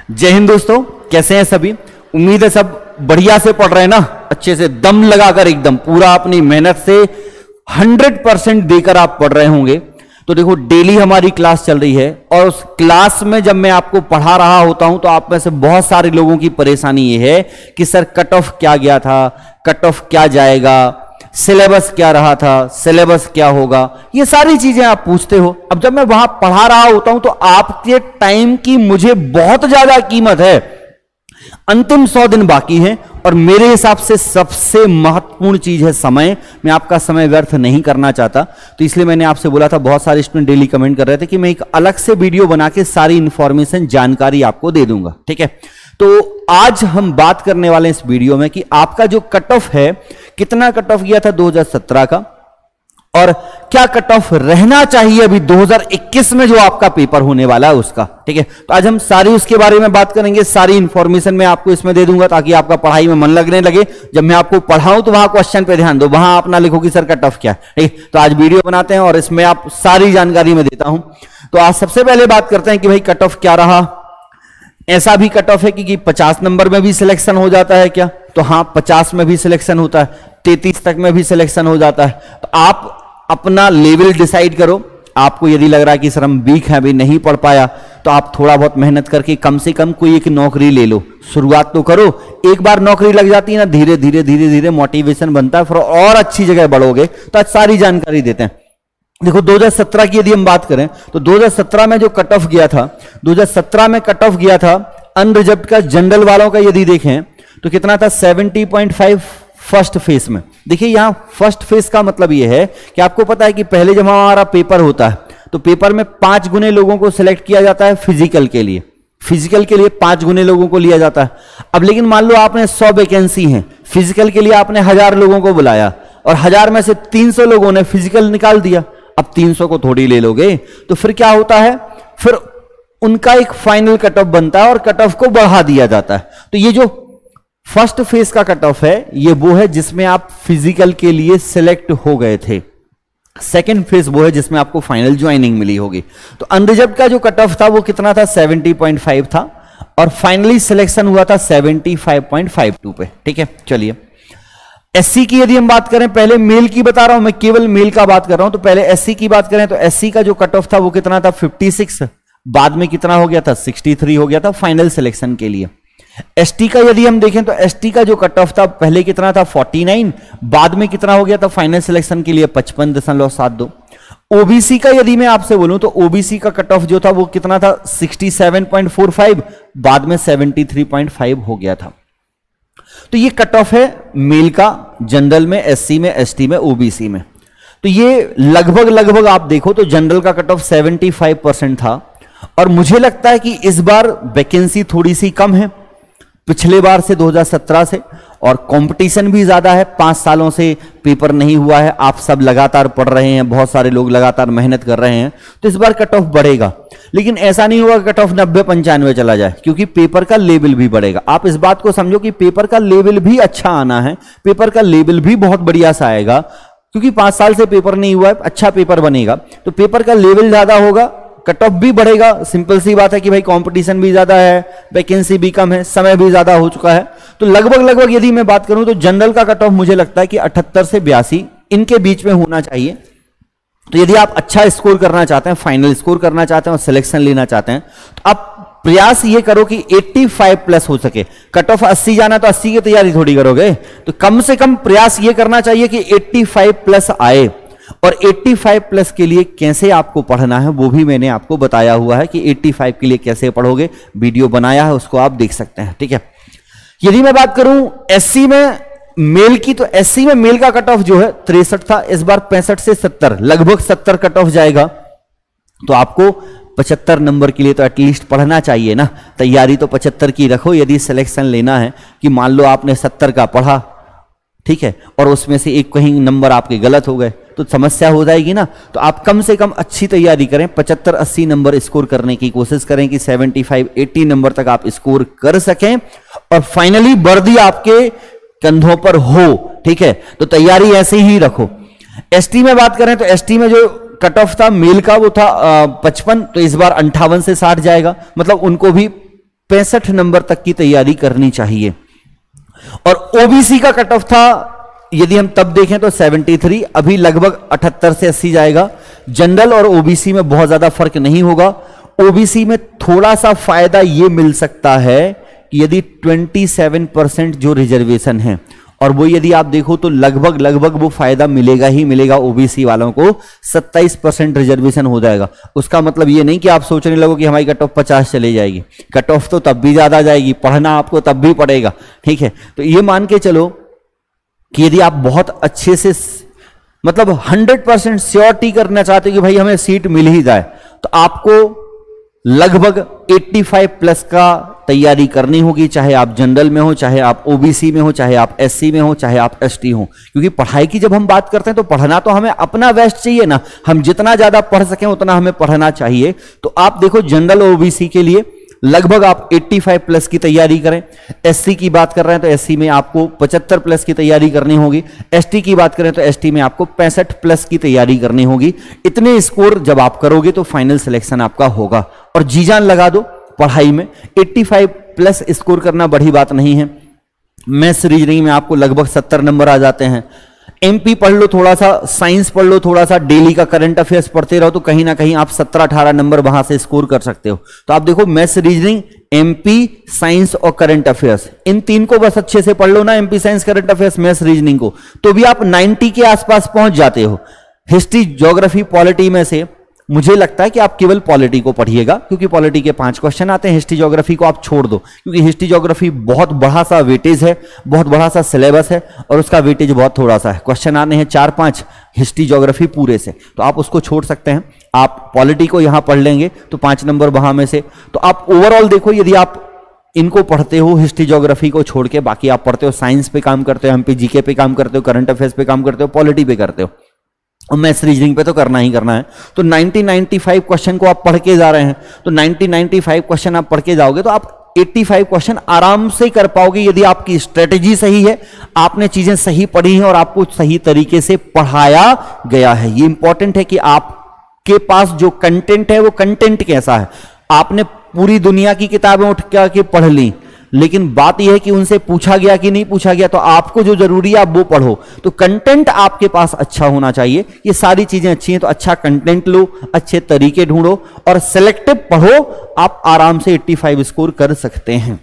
जय हिंद दोस्तों, कैसे हैं सभी। उम्मीद है सब बढ़िया से पढ़ रहे हैं ना, अच्छे से दम लगाकर एकदम पूरा अपनी मेहनत से 100% देकर आप पढ़ रहे होंगे। तो देखो डेली हमारी क्लास चल रही है और उस क्लास में जब मैं आपको पढ़ा रहा होता हूं तो आप में से बहुत सारे लोगों की परेशानी ये है कि सर कट ऑफ क्या गया था, कट ऑफ क्या जाएगा, सिलेबस क्या रहा था, सिलेबस क्या होगा, ये सारी चीजें आप पूछते हो। अब जब मैं वहां पढ़ा रहा होता हूं तो आपके टाइम की मुझे बहुत ज्यादा कीमत है। अंतिम 100 दिन बाकी हैं और मेरे हिसाब से सबसे महत्वपूर्ण चीज है समय। मैं आपका समय व्यर्थ नहीं करना चाहता, तो इसलिए मैंने आपसे बोला था, बहुत सारे स्टूडेंट डेली कमेंट कर रहे थे कि मैं एक अलग से वीडियो बना के सारी इंफॉर्मेशन जानकारी आपको दे दूंगा। ठीक है, तो आज हम बात करने वाले हैं इस वीडियो में कि आपका जो कट ऑफ है, कितना कट ऑफ गया था 2017 का और क्या कट ऑफ रहना चाहिए अभी 2021 में जो आपका पेपर होने वाला है उसका। ठीक है, तो आज हम सारी उसके बारे में बात करेंगे। सारी इंफॉर्मेशन मैं आपको इसमें दे दूंगा ताकि आपका पढ़ाई में मन लगने लगे। जब मैं आपको पढ़ाऊं तो वहां क्वेश्चन पे ध्यान दो, वहां आप ना लिखो कि सर कट ऑफ क्या है। ठीक है, तो आज वीडियो बनाते हैं और इसमें आप सारी जानकारी मैं देता हूं। तो आज सबसे पहले बात करते हैं कि भाई कट ऑफ क्या रहा। ऐसा भी कट ऑफ है कि 50 नंबर में भी सिलेक्शन हो जाता है क्या? तो हाँ, 50 में भी सिलेक्शन होता है, 33 तक में भी सिलेक्शन हो जाता है। तो आप अपना लेवल डिसाइड करो। आपको यदि लग रहा है कि सर हम वीक हैं, अभी नहीं पढ़ पाया, तो आप थोड़ा बहुत मेहनत करके कम से कम कोई एक नौकरी ले लो, शुरुआत तो करो। एक बार नौकरी लग जाती है ना, धीरे धीरे धीरे धीरे मोटिवेशन बनता है, फिर और अच्छी जगह बढ़ोगे। तो आज सारी जानकारी देते हैं। देखो 2017 की यदि हम बात करें तो 2017 में जो कट ऑफ गया था, 2017 में कट ऑफ गया था अनरिजर्व्ड का, जनरल वालों का यदि देखें तो कितना था 70.5 फर्स्ट फेस में। देखिए यहां फर्स्ट फेस का मतलब यह है कि आपको पता है कि पहले जब हमारा पेपर होता है तो पेपर में 5 गुने लोगों को सिलेक्ट किया जाता है फिजिकल के लिए। फिजिकल के लिए 5 गुने लोगों को लिया जाता है। अब लेकिन मान लो आपने 100 वैकेंसी हैं, फिजिकल के लिए आपने 1000 लोगों को बुलाया और 1000 में से 300 लोगों ने फिजिकल निकाल दिया। अब 300 को थोड़ी ले लोगे, तो फिर क्या होता है, फिर उनका एक फाइनल कट ऑफ बनता है और कट ऑफ को बढ़ा दिया जाता है। तो ये जो फर्स्ट फेज का कट ऑफ है ये वो है जिसमें आप फिजिकल के लिए सिलेक्ट हो गए थे। सेकंड फेज वो है जिसमें आपको फाइनल ज्वाइनिंग मिली होगी। तो अनरिजर्व्ड का जो कट ऑफ था वो कितना था 70.5 था और फाइनली सिलेक्शन हुआ था 75.52 पे। ठीक है, चलिए एससी की यदि हम बात करें, पहले मेल की बता रहा हूं मैं, केवल मेल का बात कर रहा हूं। तो पहले एससी की बात करें तो एससी का जो कट ऑफ था वो कितना था 56, बाद में कितना हो गया था 63 हो गया था फाइनल सिलेक्शन के लिए। एसटी का यदि हम देखें तो एसटी का जो कट ऑफ था पहले कितना था 49, बाद में कितना हो गया था फाइनल सिलेक्शन के लिए 55.72। ओबीसी का यदि मैं आपसे बोलूं तो ओबीसी का कट ऑफ जो था वो कितना था 67.45, बाद में 73.5 हो गया था। तो ये कट ऑफ है मेल का, जनरल में, एससी में, एसटी में, ओबीसी में। तो ये लगभग आप देखो तो जनरल का कट ऑफ 75% था और मुझे लगता है कि इस बार वैकेंसी थोड़ी सी कम है पिछले बार से, 2017 से, और कंपटीशन भी ज्यादा है। 5 सालों से पेपर नहीं हुआ है, आप सब लगातार पढ़ रहे हैं, बहुत सारे लोग लगातार मेहनत कर रहे हैं, तो इस बार कट ऑफ बढ़ेगा। लेकिन ऐसा नहीं होगा कट ऑफ 90-95 चला जाए, क्योंकि पेपर का लेवल भी बढ़ेगा। आप इस बात को समझो कि पेपर का लेवल भी अच्छा आना है, पेपर का लेवल भी बहुत बढ़िया सा आएगा, क्योंकि 5 साल से पेपर नहीं हुआ है, अच्छा पेपर बनेगा, तो पेपर का लेवल ज्यादा होगा, कट ऑफ भी बढ़ेगा। सिंपल सी बात है कि भाई कंपटीशन भी ज्यादा है, वैकेंसी भी कम है, समय भी ज्यादा हो चुका है। तो लगभग यदि मैं बात करूं तो जनरल का कट ऑफ मुझे लगता है कि 78 से 82 इनके बीच में होना चाहिए। तो यदि आप अच्छा स्कोर करना चाहते हैं, फाइनल स्कोर करना चाहते हैं और सिलेक्शन लेना चाहते हैं, तो आप प्रयास ये करो कि 85 प्लस हो सके। कट ऑफ 80 जाना तो 80 की तैयारी थोड़ी करोगे, तो कम से कम प्रयास ये करना चाहिए कि 85 प्लस आए। और 85 प्लस के लिए कैसे आपको पढ़ना है वो भी मैंने आपको बताया हुआ है कि 85 के लिए कैसे पढ़ोगे, वीडियो बनाया है, उसको आप देख सकते हैं। ठीक है, यदि मैं बात करूं एससी में मेल की, तो एससी में मेल का कट ऑफ जो है 63 था, इस बार 65 से 70, लगभग 70 कट ऑफ जाएगा। तो आपको 75 नंबर के लिए तो एटलीस्ट पढ़ना चाहिए ना, तैयारी तो 75 की रखो। यदि सिलेक्शन लेना है कि मान लो आपने 70 का पढ़ा, ठीक है, और उसमें से एक कहीं नंबर आपके गलत हो गए तो समस्या हो जाएगी ना। तो आप कम से कम अच्छी तैयारी करें, 75-80 नंबर स्कोर करने की कोशिश करें कि 75-80 नंबर तक आप स्कोर कर सकें और फाइनली वर्दी आपके कंधों पर हो। ठीक है, तो तैयारी ऐसे ही रखो। एसटी में बात करें तो एसटी में जो कट ऑफ था मेल का वो था 55, तो इस बार 58 से 60 जाएगा, मतलब उनको भी 65 नंबर तक की तैयारी करनी चाहिए। और ओबीसी का कट ऑफ था, यदि हम तब देखें तो 73, अभी लगभग 78 से 80 जाएगा। जनरल और ओबीसी में बहुत ज्यादा फर्क नहीं होगा। ओबीसी में थोड़ा सा फायदा यह मिल सकता है कि यदि 27% जो रिजर्वेशन है, और वो यदि आप देखो तो लगभग वो फायदा मिलेगा ही मिलेगा ओबीसी वालों को, 27% रिजर्वेशन हो जाएगा। उसका मतलब ये नहीं कि आप सोचने लगो कि हमारी कट ऑफ 50 चली जाएगी, कट ऑफ तो तब भी ज्यादा जाएगी, पढ़ना आपको तब भी पड़ेगा, ठीक है। तो ये मान के चलो कि यदि आप बहुत अच्छे से मतलब 100% श्योरिटी करना चाहते हो कि भाई हमें सीट मिल ही जाए, तो आपको लगभग 85 प्लस का तैयारी करनी होगी, चाहे आप जनरल में हो, चाहे आप ओबीसी में हो, चाहे आप एससी में हो, चाहे आप एसटी हो। क्योंकि पढ़ाई की जब हम बात करते हैं तो पढ़ना तो हमें अपना बेस्ट चाहिए ना, हम जितना ज्यादा पढ़ सकें उतना हमें पढ़ना चाहिए। तो आप देखो जनरल ओबीसी के लिए लगभग आप 85 प्लस की तैयारी करें। एससी की बात कर रहे हैं तो एससी में आपको 75 प्लस की तैयारी करनी होगी। एसटी की बात करें तो एसटी में आपको 65 प्लस की तैयारी करनी होगी। इतने स्कोर जब आप करोगे तो फाइनल सिलेक्शन आपका होगा। और जी जान लगा दो पढ़ाई में, 85 प्लस स्कोर करना बड़ी बात नहीं है। मैथ्स रीजनिंग में आपको लगभग 70 नंबर आ जाते हैं। एमपी पढ़ लो थोड़ा सा, साइंस पढ़ लो थोड़ा सा, डेली का करंट अफेयर्स पढ़ते रहो तो कहीं ना कहीं आप 17-18 नंबर वहां से स्कोर कर सकते हो। तो आप देखो मैथ्स रीजनिंग, एमपी, साइंस और करंट अफेयर्स, इन तीन को बस अच्छे से पढ़ लो ना, MP, science, current affairs, maths reasoning को, तो भी आप 90 के आसपास पहुंच जाते हो। हिस्ट्री, ज्योग्राफी, पॉलिटी में से मुझे लगता है कि आप केवल पॉलिटी को पढ़िएगा, क्योंकि पॉलिटी के 5 क्वेश्चन आते हैं। हिस्ट्री ज्योग्राफी को आप छोड़ दो, क्योंकि हिस्ट्री ज्योग्राफी बहुत बड़ा सा वेटेज है, बहुत बड़ा सा सिलेबस है और उसका वेटेज बहुत थोड़ा सा है। क्वेश्चन आने हैं 4-5 हिस्ट्री ज्योग्राफी पूरे से, तो आप उसको छोड़ सकते हैं। आप पॉलिटी को यहां पढ़ लेंगे तो 5 नंबर वहां में से। तो आप ओवरऑल देखो, यदि आप इनको पढ़ते हो, हिस्ट्री ज्योग्राफी को छोड़ के बाकी आप पढ़ते हो, साइंस पे काम करते हो, एमपी जीके पे काम करते हो, करंट अफेयर्स पे काम करते हो, पॉलिटी पे करते हो, और मैथ्स रीजनिंग पे तो करना ही करना है। तो 90-95 क्वेश्चन को आप पढ़ के जा रहे हैं, तो 90-95 क्वेश्चन आप पढ़ के जाओगे तो आप 85 क्वेश्चन आराम से कर पाओगे, यदि आपकी स्ट्रेटेजी सही है, आपने चीजें सही पढ़ी हैं और आपको सही तरीके से पढ़ाया गया है। ये इंपॉर्टेंट है कि आपके पास जो कंटेंट है वो कंटेंट कैसा है। आपने पूरी दुनिया की किताबें उठ के पढ़ ली, लेकिन बात यह है कि उनसे पूछा गया कि नहीं पूछा गया, तो आपको जो जरूरी है आप वो पढ़ो। तो कंटेंट आपके पास अच्छा होना चाहिए। ये सारी चीजें अच्छी हैं तो अच्छा कंटेंट लो, अच्छे तरीके ढूंढो और सिलेक्टिव पढ़ो, आप आराम से 85 स्कोर कर सकते हैं।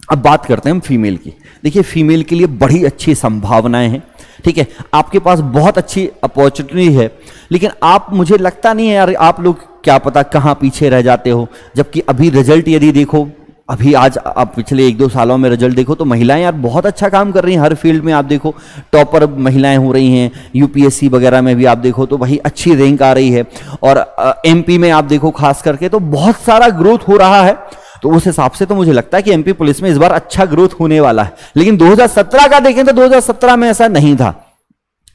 अब बात करते हैं हम फीमेल की। देखिए फीमेल के लिए बड़ी अच्छी संभावनाएं हैं, ठीक है, आपके पास बहुत अच्छी अपॉर्चुनिटी है, लेकिन आप, मुझे लगता नहीं है यार, आप लोग क्या पता कहां पीछे रह जाते हो। जबकि अभी रिजल्ट यदि देखो, अभी आज आप पिछले 1-2 सालों में रिजल्ट देखो तो महिलाएं यार बहुत अच्छा काम कर रही हैं। हर फील्ड में आप देखो टॉपर महिलाएं हो रही हैं। यूपीएससी वगैरह में भी आप देखो तो वही अच्छी रैंक आ रही है, और एमपी में आप देखो खास करके तो बहुत सारा ग्रोथ हो रहा है। तो उस हिसाब से तो मुझे लगता है कि एमपी पुलिस में इस बार अच्छा ग्रोथ होने वाला है। लेकिन 2017 का देखें तो 2017 में ऐसा नहीं था।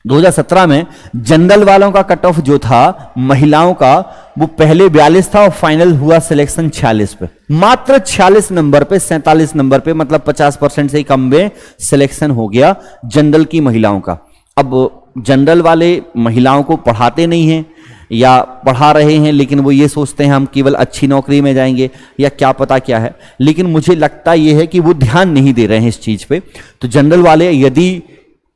2017 में जनरल वालों का कट ऑफ जो था महिलाओं का, वो पहले 42 था और फाइनल हुआ सिलेक्शन 46 पे, मात्र 46 नंबर पे, 47 नंबर पे, मतलब 50% से ही कम में सिलेक्शन हो गया जनरल की महिलाओं का। अब जनरल वाले महिलाओं को पढ़ाते नहीं हैं या पढ़ा रहे हैं, लेकिन वो ये सोचते हैं हम केवल अच्छी नौकरी में जाएंगे या क्या पता क्या है, लेकिन मुझे लगता यह है कि वो ध्यान नहीं दे रहे हैं इस चीज पे। तो जनरल वाले यदि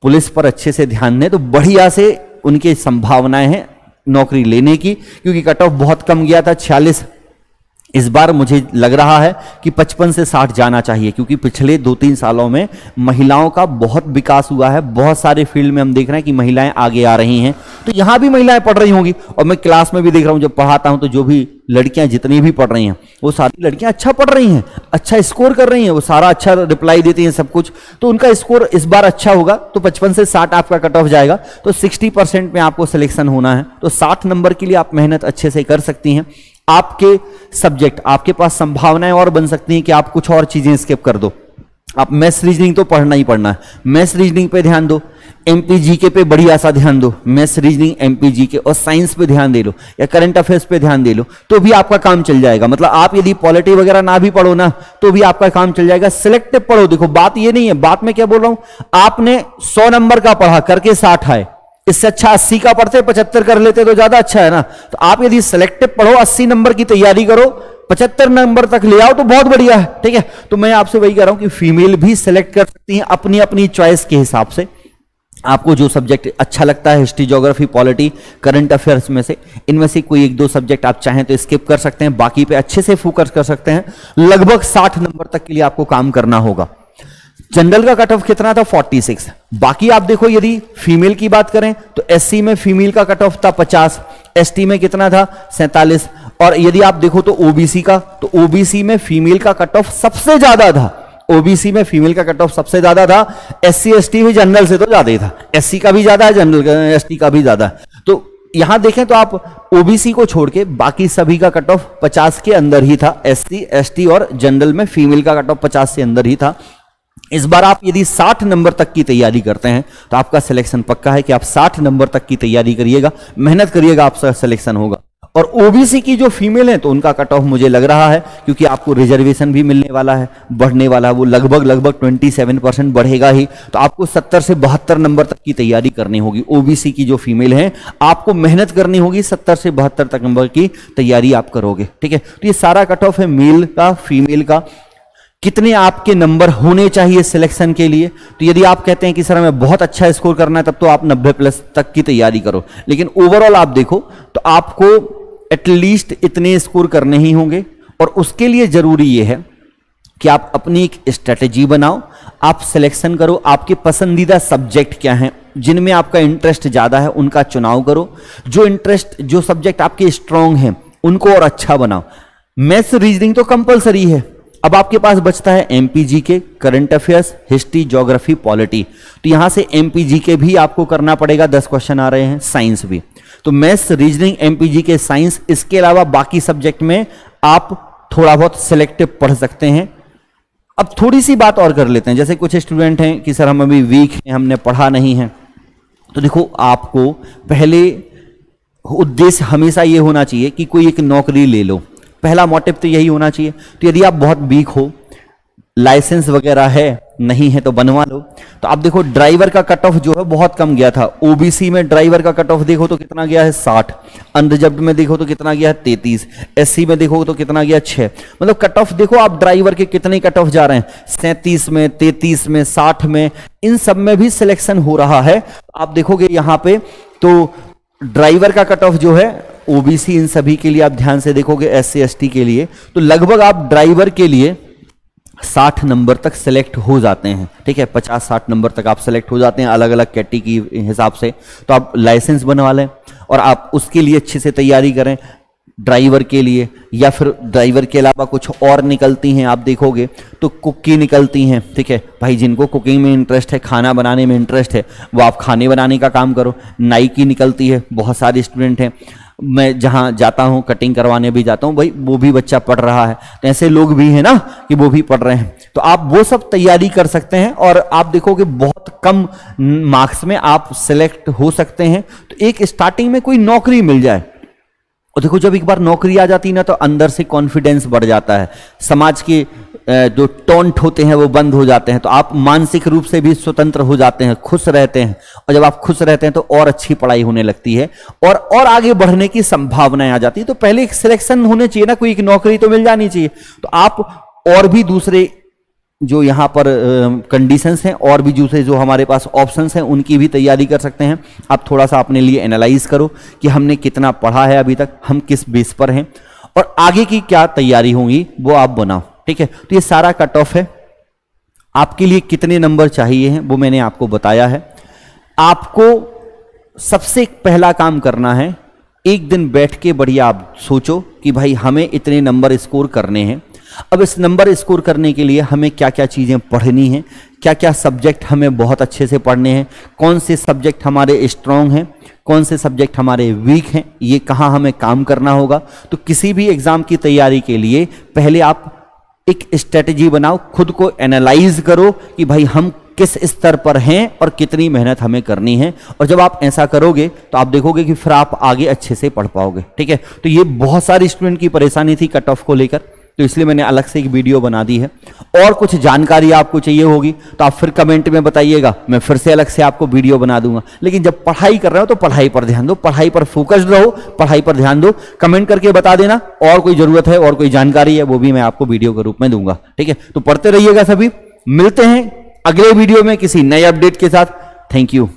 पुलिस पर अच्छे से ध्यान दें तो बढ़िया से उनकी संभावनाएं हैं नौकरी लेने की, क्योंकि कट ऑफ बहुत कम गया था 46। इस बार मुझे लग रहा है कि 55 से 60 जाना चाहिए, क्योंकि पिछले 2-3 सालों में महिलाओं का बहुत विकास हुआ है। बहुत सारे फील्ड में हम देख रहे हैं कि महिलाएं आगे आ रही हैं, तो यहां भी महिलाएं पढ़ रही होंगी। और मैं क्लास में भी देख रहा हूं, जब पढ़ाता हूं तो जो भी लड़कियां जितनी भी पढ़ रही हैं वो सारी लड़कियां अच्छा पढ़ रही हैं, अच्छा स्कोर कर रही हैं, वो सारा अच्छा रिप्लाई देती हैं सब कुछ, तो उनका स्कोर इस बार अच्छा होगा। तो 55 से 60 आपका कट ऑफ जाएगा, तो 60% में आपको सिलेक्शन होना है। तो 60 नंबर के लिए आप मेहनत अच्छे से कर सकती हैं। आपके सब्जेक्ट, आपके पास संभावनाएं और बन सकती हैं कि आप कुछ और चीजें स्किप कर दो। आप मैथ्स रीजनिंग तो पढ़ना ही पढ़ना है, मैथ्स रीजनिंग पे ध्यान दो, एमपी जीके पे बढ़िया सा ध्यान दो, मैथ्स रीजनिंग, एमपी जीके और साइंस पे ध्यान दे लो या करंट अफेयर्स पे ध्यान दे लो, तो भी आपका काम चल जाएगा। मतलब आप यदि पॉलिटी वगैरह ना भी पढ़ो ना तो भी आपका काम चल जाएगा। सिलेक्टिव पढ़ो। देखो बात ये नहीं है, बात में क्या बोल रहा हूं, आपने 100 नंबर का पढ़ा करके 60 आए, इससे अच्छा 80 का पढ़ते 75 कर लेते तो ज्यादा अच्छा है ना। तो आप यदि सिलेक्टिव पढ़ो, 80 नंबर की तैयारी करो, 75 नंबर तक ले आओ तो बहुत बढ़िया है, ठीक है। तो मैं आपसे वही कह रहा हूं कि फीमेल भी सिलेक्ट कर सकती हैं अपनी अपनी चॉइस के हिसाब से। आपको जो सब्जेक्ट अच्छा लगता है, history, geography, polity, current affairs में से इनमें से कोई एक दो सब्जेक्ट आप चाहें तो स्किप कर सकते हैं, बाकी पे अच्छे से फोकस कर सकते हैं। लगभग 60 नंबर तक के लिए आपको काम करना होगा। जनरल का कट ऑफ कितना था? 46। बाकी आप देखो, यदि फीमेल की बात करें तो एससी में फीमेल का कट ऑफ था 50, एसटी में कितना था? 47। और यदि आप देखो तो ओबीसी का, तो ओबीसी में फीमेल का कट ऑफ सबसे ज्यादा था। ओबीसी में फीमेल का कट ऑफ सबसे ज्यादा था। एससी एसटी भी जनरल से तो ज्यादा ही था, एससी का भी ज्यादा है, जनरल एसटी का भी ज्यादा है। तो यहां देखें तो आप ओबीसी को छोड़ के बाकी सभी का कट ऑफ 50 के अंदर ही था। एससी एसटी और जनरल में फीमेल का कट ऑफ 50 से अंदर ही था। इस बार आप यदि 60 नंबर तक की तैयारी करते हैं तो आपका सिलेक्शन पक्का है कि आप 60 नंबर तक की तैयारी करिएगा, मेहनत करिएगा, आपका सिलेक्शन होगा। और ओबीसी की जो फीमेल है तो उनका कट ऑफ मुझे लग रहा है, क्योंकि आपको रिजर्वेशन भी मिलने वाला है, बढ़ने वाला है, वो लगभग 27% बढ़ेगा ही। तो आपको 70 से 72 नंबर तक की तैयारी करनी होगी। ओबीसी की जो फीमेल है आपको मेहनत करनी होगी, 70 से 72 तक नंबर की तैयारी आप करोगे, ठीक है। तो ये सारा कट ऑफ है मेल का, फीमेल का। कितने आपके नंबर होने चाहिए सिलेक्शन के लिए? तो यदि आप कहते हैं कि सर हमें बहुत अच्छा स्कोर करना है, तब तो आप 90+ तक की तैयारी करो। लेकिन ओवरऑल आप देखो तो आपको एटलीस्ट इतने स्कोर करने ही होंगे। और उसके लिए जरूरी यह है कि आप अपनी एक स्ट्रेटेजी बनाओ, आप सिलेक्शन करो, आपके पसंदीदा सब्जेक्ट क्या हैं, जिनमें आपका इंटरेस्ट ज्यादा है उनका चुनाव करो। जो सब्जेक्ट आपके स्ट्रांग हैं उनको और अच्छा बनाओ। मैथ्स रीजनिंग तो कंपलसरी है। अब आपके पास बचता है एमपीजी के, current affairs, history, geography, polity. तो यहां से एमपीजी के भी आपको करना पड़ेगा, 10 क्वेश्चन आ रहे हैं, साइंस भी। तो मैथ्स, रीजनिंग, एमपीजी के, साइंस, इसके अलावा बाकी सब्जेक्ट में आप थोड़ा बहुत सिलेक्टिव पढ़ सकते हैं। अब थोड़ी सी बात और कर लेते हैं। जैसे कुछ स्टूडेंट हैं कि सर हम अभी वीक हैं, हमने पढ़ा नहीं है। तो देखो, आपको पहले उद्देश्य हमेशा ये होना चाहिए कि कोई एक नौकरी ले लो। पहला मोटिव तो यही होना चाहिए। तो यदि आप बहुत वीक हो, लाइसेंस वगैरह है, नहीं है तो बनवा लो। तो आप देखो ड्राइवर का कट ऑफ जो है बहुत कम गया था। ओबीसी में ड्राइवर का कट ऑफ देखो तो कितना गया है? 60। अनरिजर्व्ड में देखो तो कितना गया है? 33। एससी में देखो तो कितना गया? 6। मतलब कट ऑफ देखो आप ड्राइवर के कितने कट ऑफ जा रहे हैं? 37 में, 33 में, 60 में, इन सब में भी सिलेक्शन हो रहा है। आप देखोगे यहां पे तो ड्राइवर का कट ऑफ जो है ओबीसी, इन सभी के लिए आप ध्यान से देखोगे, एससी एसटी के लिए तो लगभग आप ड्राइवर के लिए 60 नंबर तक सेलेक्ट हो जाते हैं, ठीक है। 50-60 नंबर तक आप सेलेक्ट हो जाते हैं अलग अलग कैटेगरी के हिसाब से। तो आप लाइसेंस बनवा लें और आप उसके लिए अच्छे से तैयारी करें ड्राइवर के लिए। या फिर ड्राइवर के अलावा कुछ और निकलती हैं, आप देखोगे तो कुक की निकलती हैं, ठीक है भाई। जिनको कुकिंग में इंटरेस्ट है, खाना बनाने में इंटरेस्ट है, वो आप खाने बनाने का काम करो। नाई की निकलती है, बहुत सारे स्टूडेंट हैं। मैं जहां जाता हूं कटिंग करवाने भी जाता हूं, भाई वो भी बच्चा पढ़ रहा है। तो ऐसे लोग भी हैं ना कि वो भी पढ़ रहे हैं। तो आप वो सब तैयारी कर सकते हैं और आप देखोगे बहुत कम मार्क्स में आप सिलेक्ट हो सकते हैं। तो एक स्टार्टिंग में कोई नौकरी मिल जाए, और देखो जब एक बार नौकरी आ जाती है ना तो अंदर से कॉन्फिडेंस बढ़ जाता है। समाज के जो टोंट होते हैं वो बंद हो जाते हैं। तो आप मानसिक रूप से भी स्वतंत्र हो जाते हैं, खुश रहते हैं। और जब आप खुश रहते हैं तो और अच्छी पढ़ाई होने लगती है और आगे बढ़ने की संभावनाएं आ जाती है। तो पहले एक सिलेक्शन होने चाहिए ना, कोई एक नौकरी तो मिल जानी चाहिए। तो आप और भी दूसरे जो यहां पर कंडीशंस हैं और भी दूसरे जो हमारे पास ऑप्शंस हैं उनकी भी तैयारी कर सकते हैं। आप थोड़ा सा अपने लिए एनालाइज करो कि हमने कितना पढ़ा है अभी तक, हम किस बेस पर हैं और आगे की क्या तैयारी होगी वो आप बनाओ, ठीक है। तो ये सारा कट ऑफ है। आपके लिए कितने नंबर चाहिए हैं वो मैंने आपको बताया है। आपको सबसे पहला काम करना है, एक दिन बैठ के बढ़िया आप सोचो कि भाई हमें इतने नंबर स्कोर करने हैं। अब इस नंबर स्कोर करने के लिए हमें क्या क्या चीजें पढ़नी है, क्या क्या सब्जेक्ट हमें बहुत अच्छे से पढ़ने हैं, कौन से सब्जेक्ट हमारे स्ट्रांग हैं, कौन से सब्जेक्ट हमारे वीक हैं, ये कहाँ हमें काम करना होगा। तो किसी भी एग्जाम की तैयारी के लिए पहले आप एक स्ट्रेटेजी बनाओ, खुद को एनालाइज करो कि भाई हम किस स्तर पर हैं और कितनी मेहनत हमें करनी है। और जब आप ऐसा करोगे तो आप देखोगे कि फिर आप आगे अच्छे से पढ़ पाओगे, ठीक है। तो ये बहुत सारी स्टूडेंट की परेशानी थी कट ऑफ को लेकर। तो इसलिए मैंने अलग से एक वीडियो बना दी है। और कुछ जानकारी आपको चाहिए होगी तो आप फिर कमेंट में बताइएगा, मैं फिर से अलग से आपको वीडियो बना दूंगा। लेकिन जब पढ़ाई कर रहे हो तो पढ़ाई पर ध्यान दो, पढ़ाई पर फोकस्ड रहो, पढ़ाई पर ध्यान दो। कमेंट करके बता देना, और कोई जरूरत है और कोई जानकारी है वो भी मैं आपको वीडियो के रूप में दूंगा। ठीक है, तो पढ़ते रहिएगा सभी। मिलते हैं अगले वीडियो में किसी नए अपडेट के साथ। Thank you.